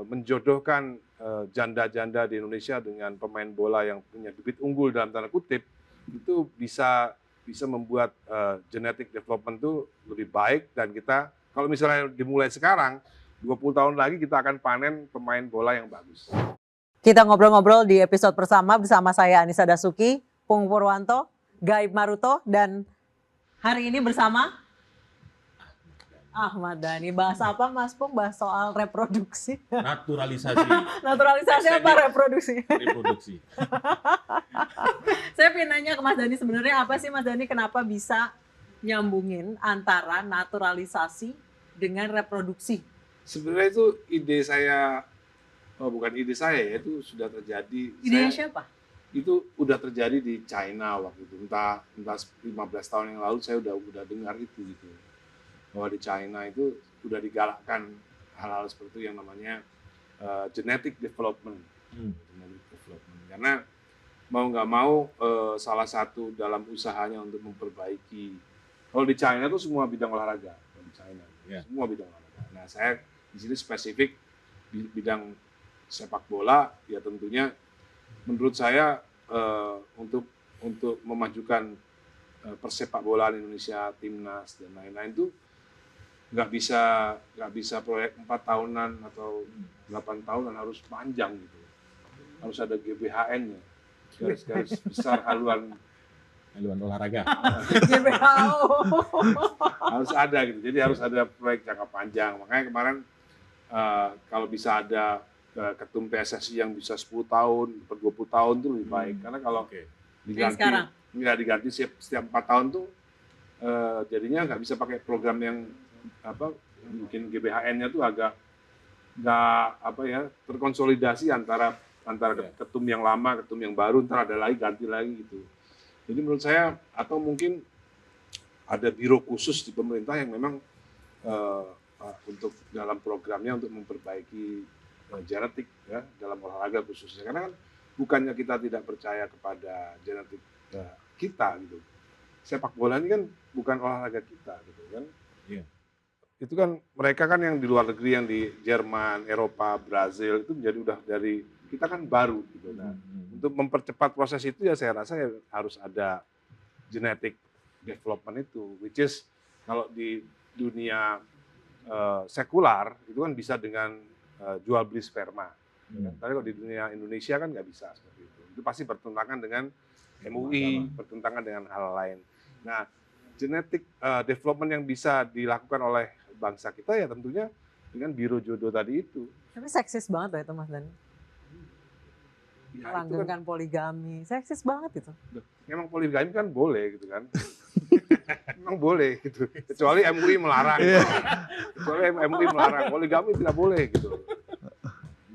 menjodohkan janda-janda di Indonesia dengan pemain bola yang punya bibit unggul dalam tanda kutip, itu bisa membuat genetic development itu lebih baik, dan kita kalau misalnya dimulai sekarang, 20 tahun lagi kita akan panen pemain bola yang bagus. Kita ngobrol-ngobrol di episode pertama bersama saya Anissa Dasuki, Pung Purwanto, Gaib Maruto, dan hari ini bersama Ahmad Dhani. Bahas apa Mas Pung? Bahas soal reproduksi. Naturalisasi. Naturalisasi apa reproduksi? Reproduksi. Saya pengen nanya ke Mas Dhani, sebenarnya apa sih Mas Dhani, kenapa bisa nyambungin antara naturalisasi dengan reproduksi? Sebenarnya itu ide saya, bukan ide saya ya, itu sudah terjadi. Idenya siapa? Itu udah terjadi di China waktu itu, entah 15 tahun yang lalu saya udah dengar itu gitu. Bahwa di China itu udah digalakkan hal-hal seperti itu yang namanya genetic development. Genetic development. Karena mau nggak mau salah satu dalam usahanya untuk memperbaiki. Kalau di China itu semua bidang olahraga, di China semua bidang olahraga. Nah saya di sini spesifik di bidang sepak bola, ya tentunya menurut saya untuk memajukan persepak bolaan Indonesia, timnas dan lain-lain itu nggak bisa proyek 4 tahunan atau 8 tahunan, harus panjang gitu. Harus ada GBHN-nya, garis besar haluan olahraga. GBHO. Harus ada gitu. Jadi harus ada proyek jangka panjang. Makanya kemarin kalau bisa ada ketum PSSI yang bisa 10 tahun, 20 tahun itu lebih baik. Karena kalau diganti setiap 4 tahun tuh jadinya nggak bisa pakai program yang mungkin GBHN-nya tuh agak nggak terkonsolidasi antara ketum yang lama, ketum yang baru, ntar ada lagi ganti lagi gitu. Jadi menurut saya, atau mungkin ada biro khusus di pemerintah yang memang untuk dalam programnya untuk memperbaiki genetik ya dalam olahraga khususnya. Karena kan bukannya kita tidak percaya kepada genetik kita gitu. Sepak bola ini kan bukan olahraga kita gitu kan. Yeah. Itu kan mereka kan yang di luar negeri, yang di Jerman, Eropa, Brazil itu udah dari kita kan baru gitu. Nah, untuk mempercepat proses itu ya saya rasa ya harus ada genetic development itu, which is kalau di dunia sekular itu kan bisa dengan jual beli sperma. Tapi kalau di dunia Indonesia kan nggak bisa seperti itu. Itu pasti bertentangan dengan MUI, bertentangan dengan hal lain. Nah, genetic development yang bisa dilakukan oleh bangsa kita ya tentunya dengan biro jodoh tadi itu. Tapi seksis banget loh itu Mas Dhani. Ya, langgengkan poligami, seksis banget itu. Memang poligami kan boleh gitu kan. Memang boleh gitu. Kecuali MUI melarang. Kecuali MUI melarang, poligami tidak boleh gitu.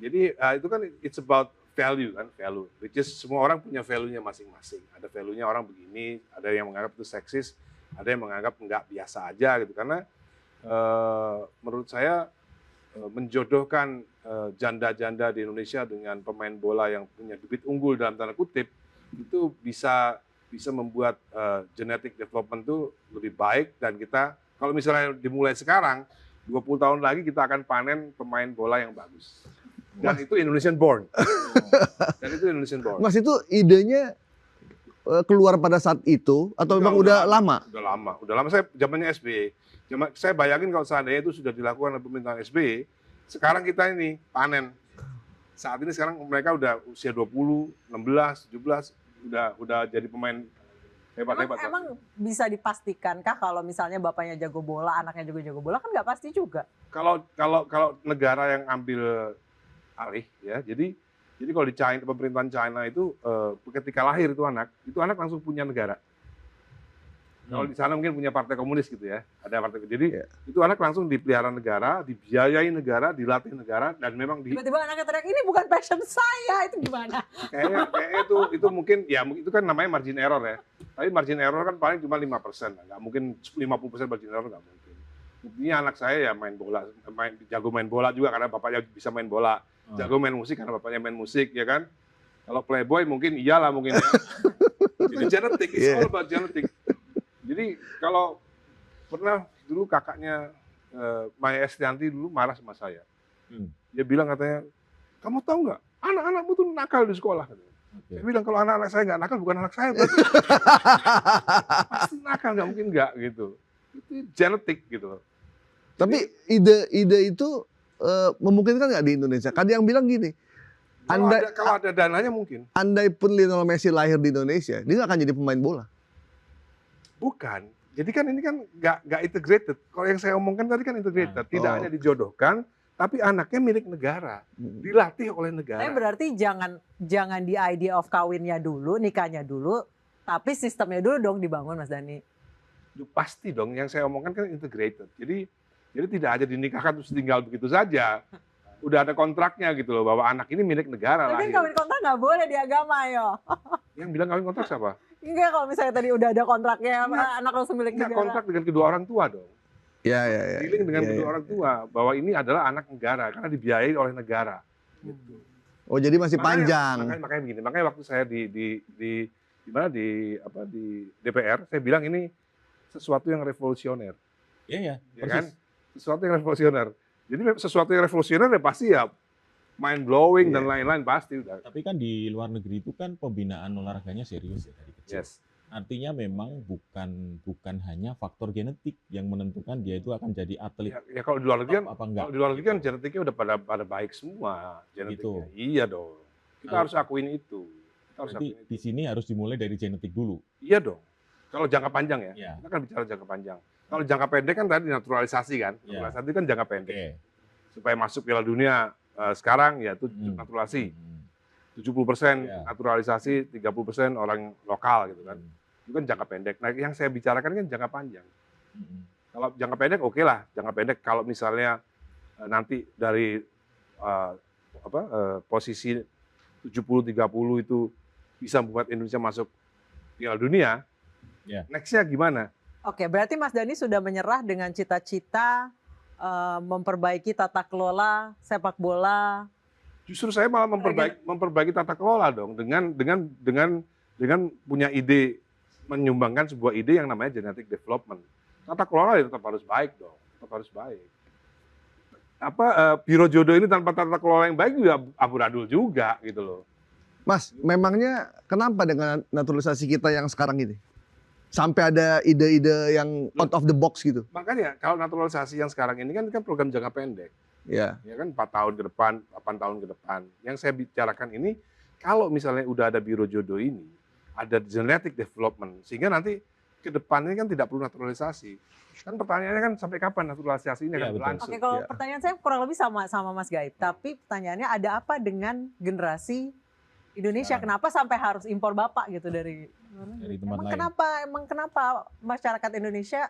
Jadi itu kan it's about value kan, value. Which is semua orang punya value-nya masing-masing. Ada value-nya orang begini, ada yang menganggap itu seksis, ada yang menganggap enggak, biasa aja gitu. Karena menurut saya menjodohkan janda-janda di Indonesia dengan pemain bola yang punya bibit unggul dalam tanda kutip, itu bisa membuat genetic development itu lebih baik, dan kita kalau misalnya dimulai sekarang 20 tahun lagi kita akan panen pemain bola yang bagus. Dan itu Indonesian born. Mas, itu idenya keluar pada saat itu atau memang udah lama? Udah lama. Saya zamannya SBY. Saya bayangin kalau seandainya itu sudah dilakukan oleh pemerintahan SBY, sekarang kita ini panen. Saat ini sekarang mereka udah usia 20, 16, 17, udah jadi pemain hebat-hebat. Emang bisa dipastikankah kalau misalnya bapaknya jago bola, anaknya juga jago bola, kan nggak pasti juga. Kalau negara yang ambil alih ya, jadi kalau di China, pemerintahan China itu ketika lahir itu anak langsung punya negara. Kalau di sana mungkin punya partai komunis gitu ya, ada partai. Jadi itu anak langsung dipelihara negara, dibiayai negara, dilatih negara, dan memang tiba-tiba anaknya teriak, ini bukan passion saya, itu gimana? Kayaknya itu mungkin ya itu kan namanya margin error ya. Tapi margin error kan paling cuma 5%, nggak mungkin 50% margin error, nggak mungkin. Buktinya anak saya ya jago main bola juga karena bapaknya bisa main bola, jago main musik karena bapaknya main musik ya kan. Kalau playboy mungkin iyalah mungkin ya. Itu genetik, it's all about genetik. Jadi kalau pernah dulu kakaknya Maya Estianti dulu marah sama saya. Dia bilang katanya, kamu tahu nggak, anak-anakmu tuh nakal di sekolah. Oke. Saya bilang kalau anak-anak saya nggak nakal, bukan anak saya. Pasti nakal, nggak mungkin nggak gitu. Itu genetik gitu loh. Tapi ide itu memungkinkan nggak di Indonesia? Kan yang bilang gini, Kalau ada dananya mungkin. andai pun Lionel Messi lahir di Indonesia, dia nggak akan jadi pemain bola. Bukan. Jadi kan ini kan nggak integrated. Kalau yang saya omongkan tadi kan integrated. Tidak Oh. hanya dijodohkan, tapi anaknya milik negara. Dilatih oleh Tapi negara. berarti jangan di idea of kawinnya dulu, nikahnya dulu, tapi sistemnya dulu dong dibangun Mas Dhani. Pasti dong, yang saya omongkan kan integrated. Jadi tidak aja dinikahkan terus tinggal begitu saja. Udah ada kontraknya gitu loh, bahwa anak ini milik negara. Tapi kan lahir. kawin kontrak nggak boleh di agama yo. Yang bilang kawin kontrak siapa? Enggak, kalau misalnya tadi udah ada kontraknya, Enggak. anak langsung milik Enggak, negara. kontrak dengan kedua orang tua dong. Ya. Dealing dengan Iya, kedua iya. orang tua, bahwa ini adalah anak negara, karena dibiayai oleh negara. Gitu. Oh, jadi masih panjang. Makanya begini, makanya waktu saya di DPR, saya bilang ini sesuatu yang revolusioner. Iya, Ya persis. kan? Sesuatu yang revolusioner. Jadi sesuatu yang revolusioner ya pasti ya mind blowing dan Iya. lain-lain pasti udah. Tapi kan di luar negeri itu kan pembinaan olahraganya serius ya dari kecil. Yes. Artinya memang bukan hanya faktor genetik yang menentukan dia itu akan jadi atlet Ya kalau di luar negeri kan, apa enggak. kalau di luar negeri kan genetiknya udah pada baik semua genetiknya. Gitu. Iya dong. Kita Kalau- harus akuin itu. Kita harus Berarti akuin itu. di sini harus dimulai dari genetik dulu. Iya dong. Kalau jangka panjang ya, Iya. kita kan bicara jangka panjang. Kalau jangka pendek kan tadi naturalisasi kan. Iya. Naturalisasi kan jangka pendek. Oke. Supaya masuk Piala Dunia sekarang ya itu Hmm. naturalisasi. Hmm. 70% Iya. naturalisasi, 30% orang lokal gitu kan. Hmm. Itu kan jangka pendek. Nah, yang saya bicarakan kan jangka panjang. Hmm. Kalau jangka pendek oke lah, jangka pendek kalau misalnya nanti dari posisi 70-30 itu bisa membuat Indonesia masuk Piala Dunia. Ya. Next-nya gimana? Oke, berarti Mas Dhani sudah menyerah dengan cita-cita memperbaiki tata kelola sepak bola. Justru saya malah memperbaiki tata kelola dong dengan punya ide, menyumbangkan sebuah ide yang namanya genetic development. Tata kelola ya tetap harus baik dong, tetap harus baik. Biro jodoh ini tanpa tata kelola yang baik juga amburadul juga gitu loh. Mas, memangnya kenapa dengan naturalisasi kita yang sekarang ini? Sampai ada ide-ide yang out of the box gitu. Makanya kalau naturalisasi yang sekarang ini kan program jangka pendek. Ya. Ya kan 4 tahun ke depan, 8 tahun ke depan. Yang saya bicarakan ini, kalau misalnya udah ada biro jodoh ini, ada genetic development, sehingga nanti ke depannya kan tidak perlu naturalisasi. Kan pertanyaannya kan sampai kapan naturalisasi ini Iya, akan betul. berlangsung. Oke, kalau Ya. pertanyaan saya kurang lebih sama Mas Gaib, tapi pertanyaannya ada apa dengan generasi Indonesia? Nah. Kenapa sampai harus impor Bapak gitu dari tempat lain. Emang kenapa masyarakat Indonesia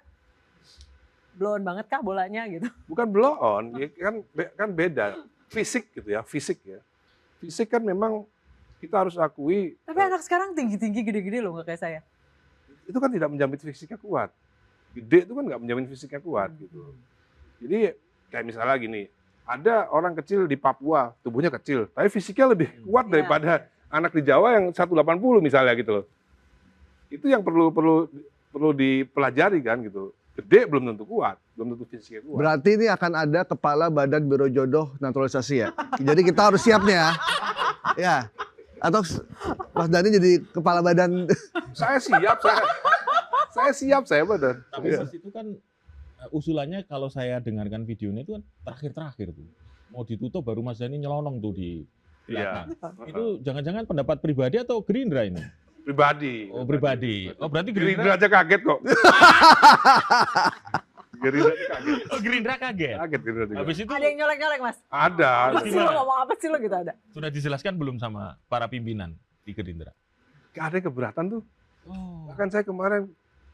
blow on banget kah bolanya gitu? Bukan blow on, ya kan beda. Fisik gitu ya, fisik ya. Fisik kan memang kita harus akui, Tapi anak sekarang tinggi-tinggi gede-gede loh, nggak kayak saya. itu kan tidak menjamin fisiknya kuat. Gede itu kan nggak menjamin fisiknya kuat gitu. Jadi kayak misalnya gini, ada orang kecil di Papua, tubuhnya kecil, tapi fisiknya lebih kuat Iya. daripada anak di Jawa yang 180 misalnya gitu loh. Itu yang perlu dipelajari kan gitu. Gede belum tentu kuat, belum tentu fisiknya kuat. Berarti ini akan ada kepala badan biro jodoh naturalisasi ya. Jadi kita harus siap nih ya. Ya. Atau Mas Dhani jadi kepala badan. Saya siap, saya siap, saya benar. Tapi Mas itu kan usulannya kalau saya dengarkan videonya itu kan terakhir-terakhir tuh. Mau ditutup baru Mas Dhani nyelonong tuh di Iya. belakang. Itu jangan-jangan pendapat pribadi atau Gerindra ini? Pribadi. Oh, pribadi. Oh, berarti Gerindra aja kaget kok. Gerindra aja kaget. Oh, Gerindra kaget. Kaget Gerindra juga. Habis itu Ada yang nyolek-nyolek Mas? Ada. Apa sih lo Gimana? ngomong apa sih lo gitu ada? sudah dijelaskan belum sama para pimpinan di Gerindra? Gak ada yang keberatan tuh. Oh. Bahkan saya kemarin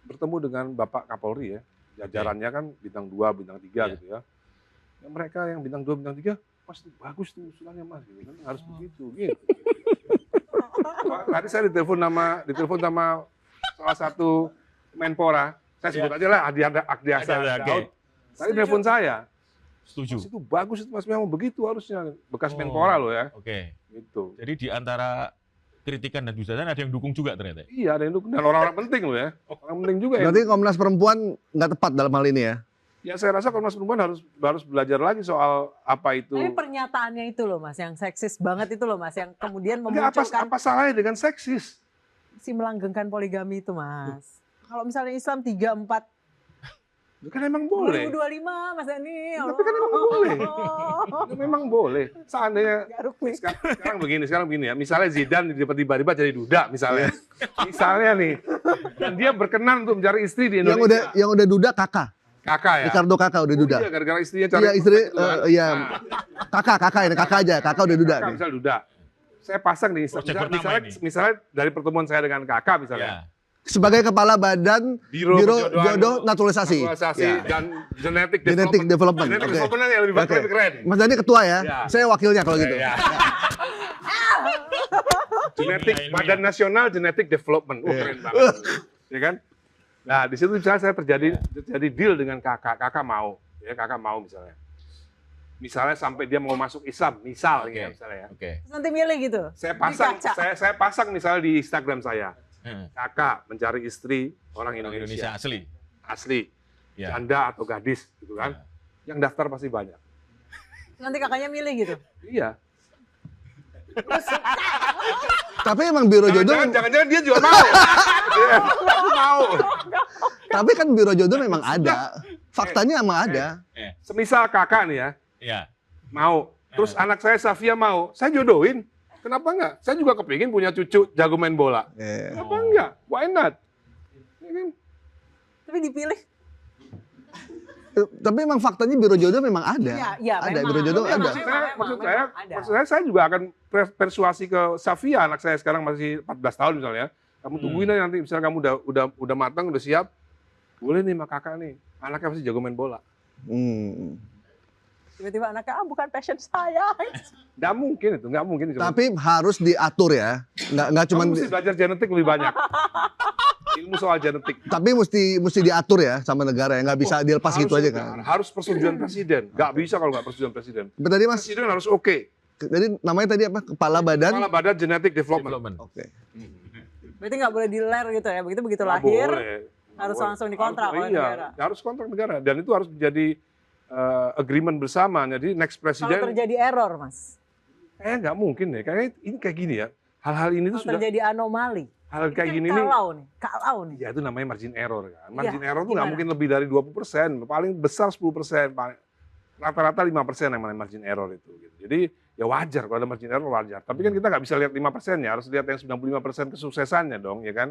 bertemu dengan Bapak Kapolri ya. Jajarannya kan bintang 2, bintang 3 Iya. gitu ya. Yang mereka yang bintang 2, bintang 3, Mas bagus tuh usulannya Mas gitu kan. Harus begitu gitu. Tadi saya ditelepon sama salah satu Menpora. Saya sebut aja lah Agdiasa Ada, oke. Daud. Tadi telepon saya. Setuju. Mas itu bagus itu Mas, memang begitu harusnya. Bekas Oh. Menpora loh ya. Oke. Gitu. Jadi di antara kritikan dan hujatan ada yang dukung juga ternyata. Iya, ada yang dukung. Dan orang-orang penting loh ya. Orang penting juga ya. Berarti Komnas Perempuan nggak tepat dalam hal ini ya. Ya saya rasa Komnas Perempuan harus belajar lagi soal apa itu. Tapi pernyataannya itu loh Mas, yang seksis banget itu loh Mas, yang kemudian Enggak, memunculkan apa salahnya dengan seksis? si melanggengkan poligami itu Mas. Kalau misalnya Islam 3-4 Itu kan emang boleh. 2025 Mas Dani. Tapi kan emang boleh. Itu memang boleh. Seandainya Garuk nih. sekarang begini ya. Misalnya Zidane tiba-tiba jadi duda misalnya. Misalnya nih. Dan dia berkenan untuk mencari istri di Indonesia. Yang udah duda kakak. Kakak ya. Ricardo kakak udah duda. Iya, gara-gara istrinya cari. Iya istri, itu kan. iya. Nah, Kakak ini kakak aja, kakak udah duda. kakak nih. misalnya duda. Saya pasang nih, Project pertama misalnya dari pertemuan saya dengan kakak misalnya. Ya. Sebagai kepala badan Biro Jodoh Naturalisasi. Naturalisasi Ya. dan Genetic Genetic Development. Genetic Oke. Development yang lebih Oke. lebih keren. Mas Dani ketua ya, Ya. saya wakilnya kalau gitu. Ya. Ilmiah. Badan Nasional Genetic Development. Iya. Keren banget. Ya kan? Nah, di situ misalnya saya terjadi deal dengan kakak. Kakak mau, ya kakak mau misalnya. Misalnya sampai dia mau masuk Islam, misal Oke. ya misalnya ya. Oke. Terus nanti milih gitu. Saya pasang Di kaca. saya pasang misalnya di Instagram saya. Heeh. Kakak mencari istri orang Orang Indonesia, Indonesia asli. asli, Ya. janda atau gadis gitu kan. Yang daftar pasti banyak. Nanti kakaknya milih gitu. Iya. Tapi emang Biro Jodoh, Jangan-jangan dia juga mau. Dia mau. tapi kan Biro Jodoh memang ada. Faktanya emang ada. Semisal kakak nih ya, Ya. mau. Terus anak saya Safia mau, saya jodohin. Kenapa enggak? Saya juga kepingin punya cucu jago main bola. Iya. Kenapa enggak? Why not? Ya kan? Tapi dipilih. Tapi emang faktanya Biro Jodoh memang ada. Iya, Ada memang. Biro Jodoh Memang. ada. Maksud saya juga akan persuasi ke Safia, anak saya sekarang masih 14 tahun misalnya. Kamu tungguin aja nanti, misalnya kamu udah matang, udah siap, boleh nih sama kakak nih. Anaknya pasti jago main bola. Tiba-tiba anaknya, bukan passion saya. Nggak mungkin itu, nggak mungkin. Tapi harus diatur ya. Nggak cuma Kamu mesti belajar genetik lebih banyak. Ilmu soal genetik. tapi mesti diatur ya sama negara ya. Nggak bisa dilepas gitu aja kan. Harus persetujuan presiden. Nggak bisa kalau nggak persetujuan presiden. Tapi tadi Mas, Presiden harus oke. tadi namanya tadi apa? Kepala Badan. Kepala Badan Genetic Development. Oke. Berarti nggak boleh diler gitu ya. Begitu Nggak lahir, boleh. harus Nggak langsung boleh. dikontrak oleh negara. Iya, harus kontrak negara. Dan itu harus menjadi agreement bersama. Jadi next Kalau presiden, terjadi error, Mas. nggak mungkin deh. Kayaknya ini kayak gini ya. Hal-hal ini tuh Kalau sudah, terjadi anomali. hal Ini kayak kan gini nih, kalau nih. ya itu namanya margin error kan. Margin Iya, error tuh nggak gimana? mungkin lebih dari 20%, paling besar 10%, rata-rata 5% yang namanya margin error itu. Gitu. Jadi ya wajar kalau ada margin error wajar. Tapi kan kita nggak bisa lihat 5%-nya, harus lihat yang 95% kesuksesannya dong, ya kan?